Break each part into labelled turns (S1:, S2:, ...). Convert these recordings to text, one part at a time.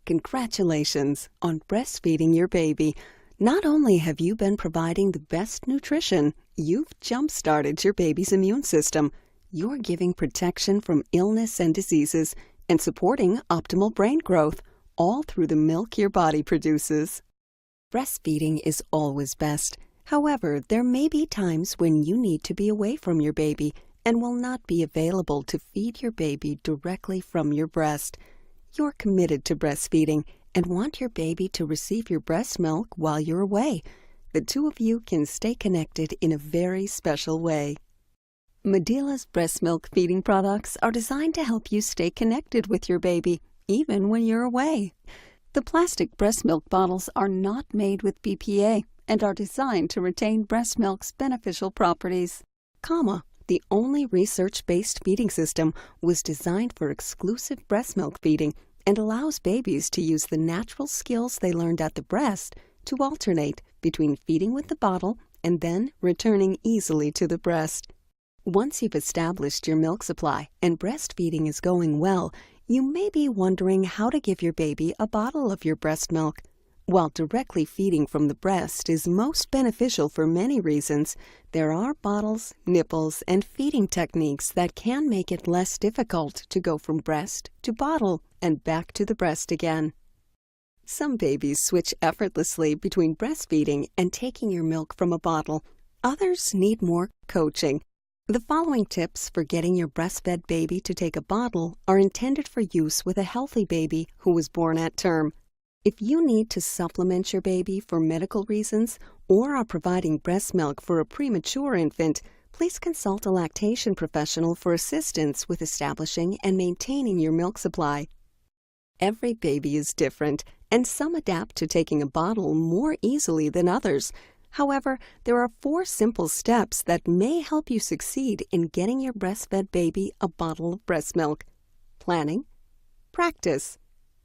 S1: Congratulations on breastfeeding your baby. Not only have you been providing the best nutrition, you've jump-started your baby's immune system. You're giving protection from illness and diseases and supporting optimal brain growth, all through the milk your body produces. Breastfeeding is always best. However, there may be times when you need to be away from your baby and will not be available to feed your baby directly from your breast. You're committed to breastfeeding and want your baby to receive your breast milk while you're away. The two of you can stay connected in a very special way. Medila's breast milk feeding products are designed to help you stay connected with your baby, even when you're away. The plastic breast milk bottles are not made with BPA and are designed to retain breast milk's beneficial properties. The only research-based feeding system was designed for exclusive breast milk feeding and allows babies to use the natural skills they learned at the breast to alternate between feeding with the bottle and then returning easily to the breast. Once you've established your milk supply and breastfeeding is going well, you may be wondering how to give your baby a bottle of your breast milk. While directly feeding from the breast is most beneficial for many reasons, there are bottles, nipples, and feeding techniques that can make it less difficult to go from breast to bottle and back to the breast again. Some babies switch effortlessly between breastfeeding and taking your milk from a bottle. Others need more coaching. The following tips for getting your breastfed baby to take a bottle are intended for use with a healthy baby who was born at term. If you need to supplement your baby for medical reasons or are providing breast milk for a premature infant, please consult a lactation professional for assistance with establishing and maintaining your milk supply. Every baby is different, and some adapt to taking a bottle more easily than others. However, there are 4 simple steps that may help you succeed in getting your breastfed baby a bottle of breast milk: planning, practice,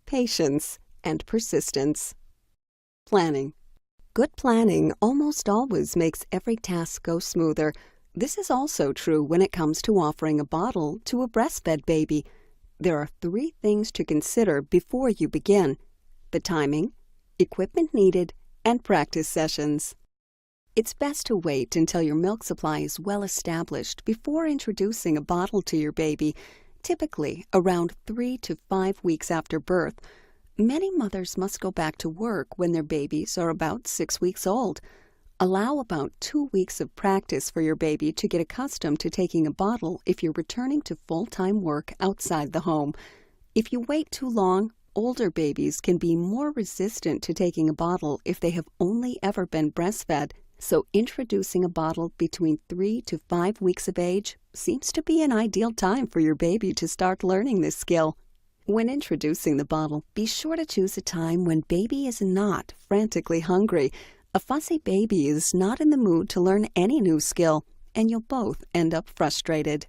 S1: patience, and persistence. Planning. Good planning almost always makes every task go smoother. This is also true when it comes to offering a bottle to a breastfed baby. There are 3 things to consider before you begin: the timing, equipment needed, and practice sessions. It's best to wait until your milk supply is well established before introducing a bottle to your baby, typically around 3 to 5 weeks after birth. Many mothers must go back to work when their babies are about 6 weeks old. Allow about 2 weeks of practice for your baby to get accustomed to taking a bottle if you're returning to full-time work outside the home. If you wait too long, older babies can be more resistant to taking a bottle if they have only ever been breastfed. So introducing a bottle between 3 to 5 weeks of age seems to be an ideal time for your baby to start learning this skill. When introducing the bottle, be sure to choose a time when baby is not frantically hungry. A fussy baby is not in the mood to learn any new skill, and you'll both end up frustrated.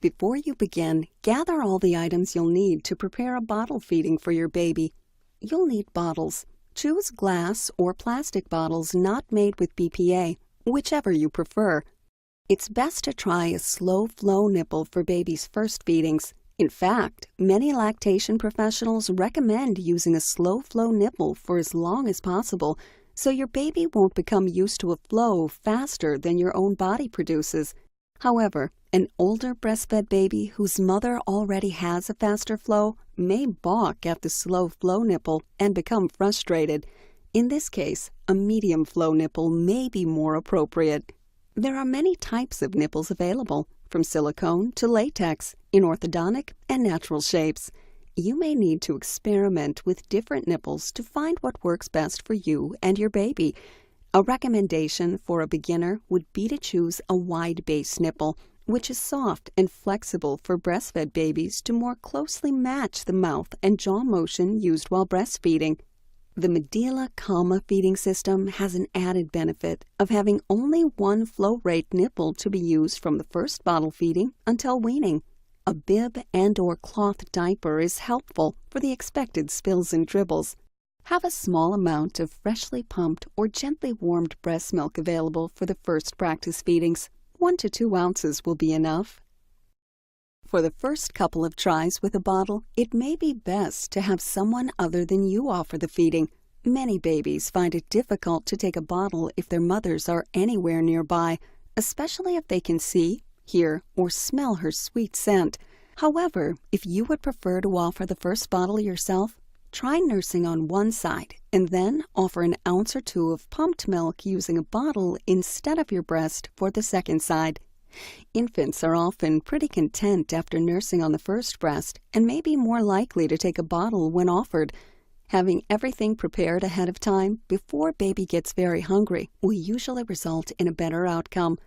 S1: Before you begin, gather all the items you'll need to prepare a bottle feeding for your baby. You'll need bottles. Choose glass or plastic bottles not made with BPA, whichever you prefer. It's best to try a slow flow nipple for baby's first feedings. In fact, many lactation professionals recommend using a slow flow nipple for as long as possible, so your baby won't become used to a flow faster than your own body produces. However, an older breastfed baby whose mother already has a faster flow may balk at the slow flow nipple and become frustrated. In this case, a medium flow nipple may be more appropriate. There are many types of nipples available, from silicone to latex, in orthodontic and natural shapes. You may need to experiment with different nipples to find what works best for you and your baby. A recommendation for a beginner would be to choose a wide base nipple, which is soft and flexible for breastfed babies to more closely match the mouth and jaw motion used while breastfeeding. The Medela feeding system has an added benefit of having only one flow rate nipple to be used from the first bottle feeding until weaning. A bib and/or cloth diaper is helpful for the expected spills and dribbles. Have a small amount of freshly pumped or gently warmed breast milk available for the first practice feedings. 1 to 2 ounces will be enough. For the first couple of tries with a bottle, it may be best to have someone other than you offer the feeding. Many babies find it difficult to take a bottle if their mothers are anywhere nearby, especially if they can see, hear, or smell her sweet scent. However, if you would prefer to offer the first bottle yourself, try nursing on one side and then offer an ounce or two of pumped milk using a bottle instead of your breast for the second side. Infants are often pretty content after nursing on the first breast and may be more likely to take a bottle when offered. Having everything prepared ahead of time before baby gets very hungry will usually result in a better outcome.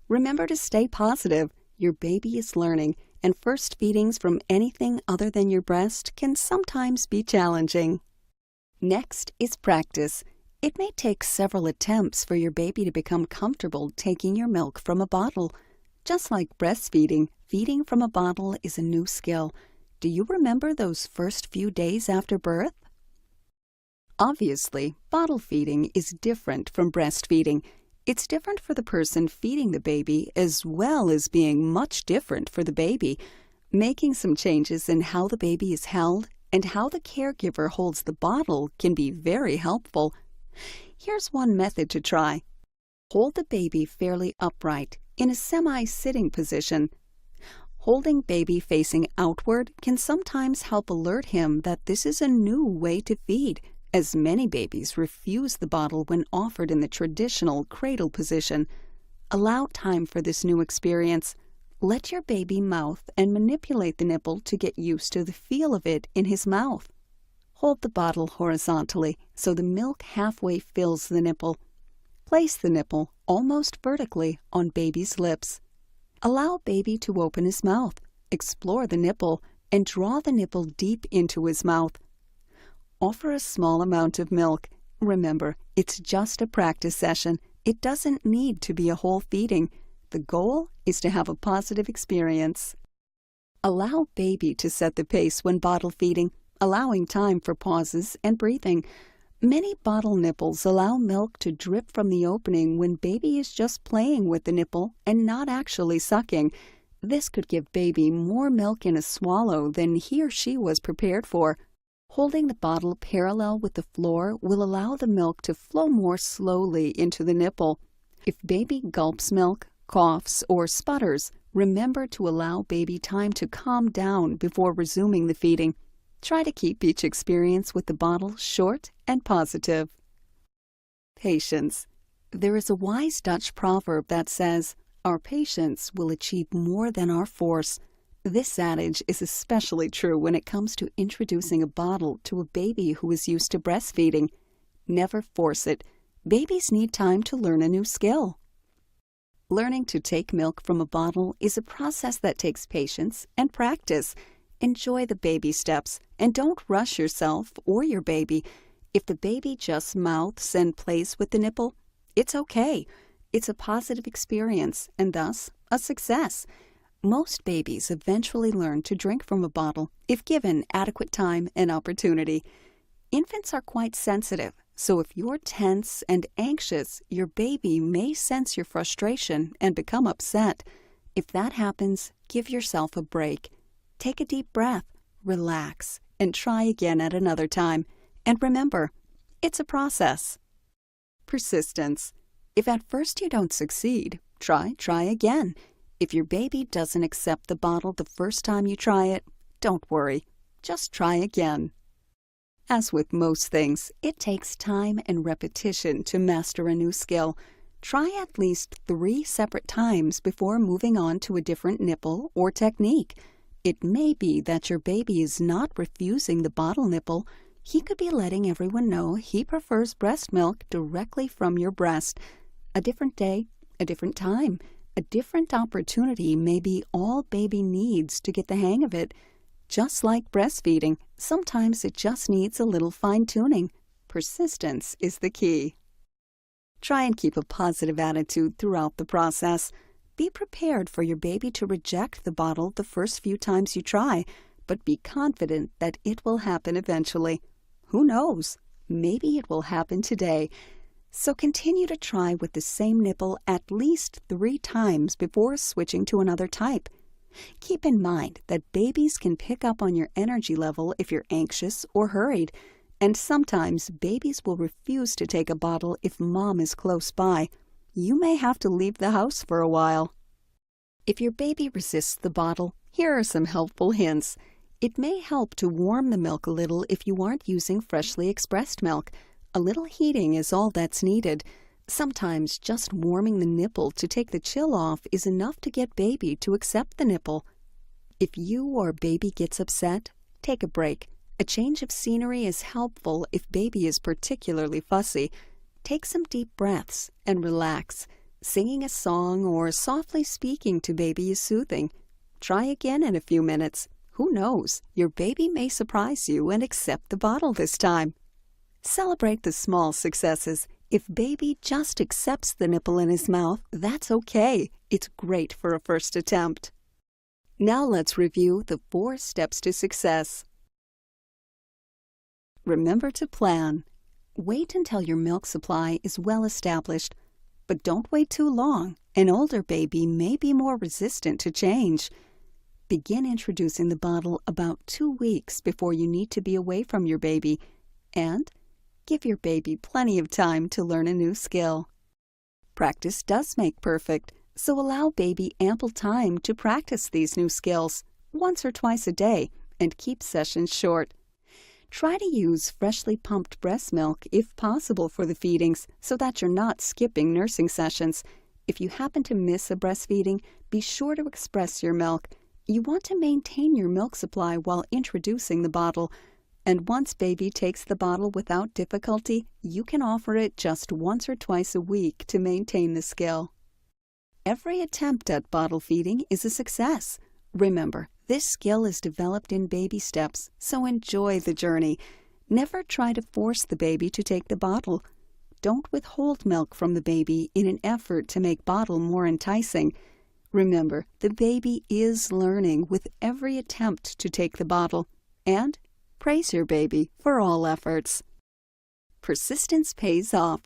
S1: Remember to stay positive. Your baby is learning, and first feedings from anything other than your breast can sometimes be challenging. Next is practice. It may take several attempts for your baby to become comfortable taking your milk from a bottle. Just like breastfeeding, feeding from a bottle is a new skill. Do you remember those first few days after birth? Obviously, bottle feeding is different from breastfeeding. It's different for the person feeding the baby as well as being much different for the baby. Making some changes in how the baby is held and how the caregiver holds the bottle can be very helpful. Here's one method to try. Hold the baby fairly upright in a semi-sitting position. Holding baby facing outward can sometimes help alert him that this is a new way to feed, as many babies refuse the bottle when offered in the traditional cradle position. Allow time for this new experience. Let your baby mouth and manipulate the nipple to get used to the feel of it in his mouth. Hold the bottle horizontally so the milk halfway fills the nipple. Place the nipple almost vertically on baby's lips. Allow baby to open his mouth, explore the nipple, and draw the nipple deep into his mouth. Offer a small amount of milk. Remember, it's just a practice session. It doesn't need to be a whole feeding. The goal is to have a positive experience. Allow baby to set the pace when bottle feeding, allowing time for pauses and breathing. Many bottle nipples allow milk to drip from the opening when baby is just playing with the nipple and not actually sucking. This could give baby more milk in a swallow than he or she was prepared for. Holding the bottle parallel with the floor will allow the milk to flow more slowly into the nipple. If baby gulps milk, coughs, or sputters, remember to allow baby time to calm down before resuming the feeding. Try to keep each experience with the bottle short and positive. Patience. There is a wise Dutch proverb that says, "Our patience will achieve more than our force." This adage is especially true when it comes to introducing a bottle to a baby who is used to breastfeeding. Never force it. Babies need time to learn a new skill. Learning to take milk from a bottle is a process that takes patience and practice. Enjoy the baby steps and don't rush yourself or your baby. If the baby just mouths and plays with the nipple, it's okay. It's a positive experience and thus a success. Most babies eventually learn to drink from a bottle if given adequate time and opportunity. Infants are quite sensitive, so if you're tense and anxious, your baby may sense your frustration and become upset. If that happens, give yourself a break. Take a deep breath, relax, and try again at another time. And remember, it's a process. Persistence. If at first you don't succeed, try again. If your baby doesn't accept the bottle the first time you try it, don't worry. Just try again. As with most things, it takes time and repetition to master a new skill. Try at least 3 separate times before moving on to a different nipple or technique. It may be that your baby is not refusing the bottle nipple. He could be letting everyone know he prefers breast milk directly from your breast. A different day, a different time. A different opportunity may be all baby needs to get the hang of it. Just like breastfeeding, sometimes it just needs a little fine-tuning. Persistence is the key. Try and keep a positive attitude throughout the process. Be prepared for your baby to reject the bottle the first few times you try, but be confident that it will happen eventually. Who knows? Maybe it will happen today. So continue to try with the same nipple at least 3 times before switching to another type. Keep in mind that babies can pick up on your energy level if you're anxious or hurried, and sometimes babies will refuse to take a bottle if mom is close by. You may have to leave the house for a while. If your baby resists the bottle, here are some helpful hints. It may help to warm the milk a little if you aren't using freshly expressed milk. A little heating is all that's needed. Sometimes just warming the nipple to take the chill off is enough to get baby to accept the nipple. If you or baby gets upset, take a break. A change of scenery is helpful if baby is particularly fussy. Take some deep breaths and relax. Singing a song or softly speaking to baby is soothing. Try again in a few minutes. Who knows, your baby may surprise you and accept the bottle this time. Celebrate the small successes. If baby just accepts the nipple in his mouth, that's okay. It's great for a first attempt. Now let's review the 4 steps to success. Remember to plan. Wait until your milk supply is well established. But don't wait too long. An older baby may be more resistant to change. Begin introducing the bottle about 2 weeks before you need to be away from your baby. And give your baby plenty of time to learn a new skill. Practice does make perfect, so allow baby ample time to practice these new skills once or twice a day and keep sessions short. Try to use freshly pumped breast milk if possible for the feedings so that you're not skipping nursing sessions. If you happen to miss a breastfeeding, be sure to express your milk. You want to maintain your milk supply while introducing the bottle. And once baby takes the bottle without difficulty, you can offer it just once or twice a week to maintain the skill. Every attempt at bottle feeding is a success. Remember, this skill is developed in baby steps, so enjoy the journey. Never try to force the baby to take the bottle. Don't withhold milk from the baby in an effort to make bottle more enticing. Remember, the baby is learning with every attempt to take the bottle. And praise your baby for all efforts. Persistence pays off.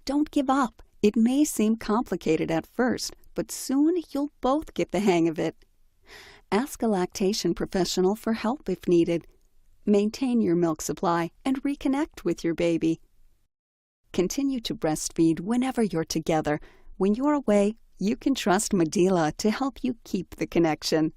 S1: Don't give up. It may seem complicated at first, but soon you'll both get the hang of it. Ask a lactation professional for help if needed. Maintain your milk supply and reconnect with your baby. Continue to breastfeed whenever you're together. When you're away, you can trust Medela to help you keep the connection.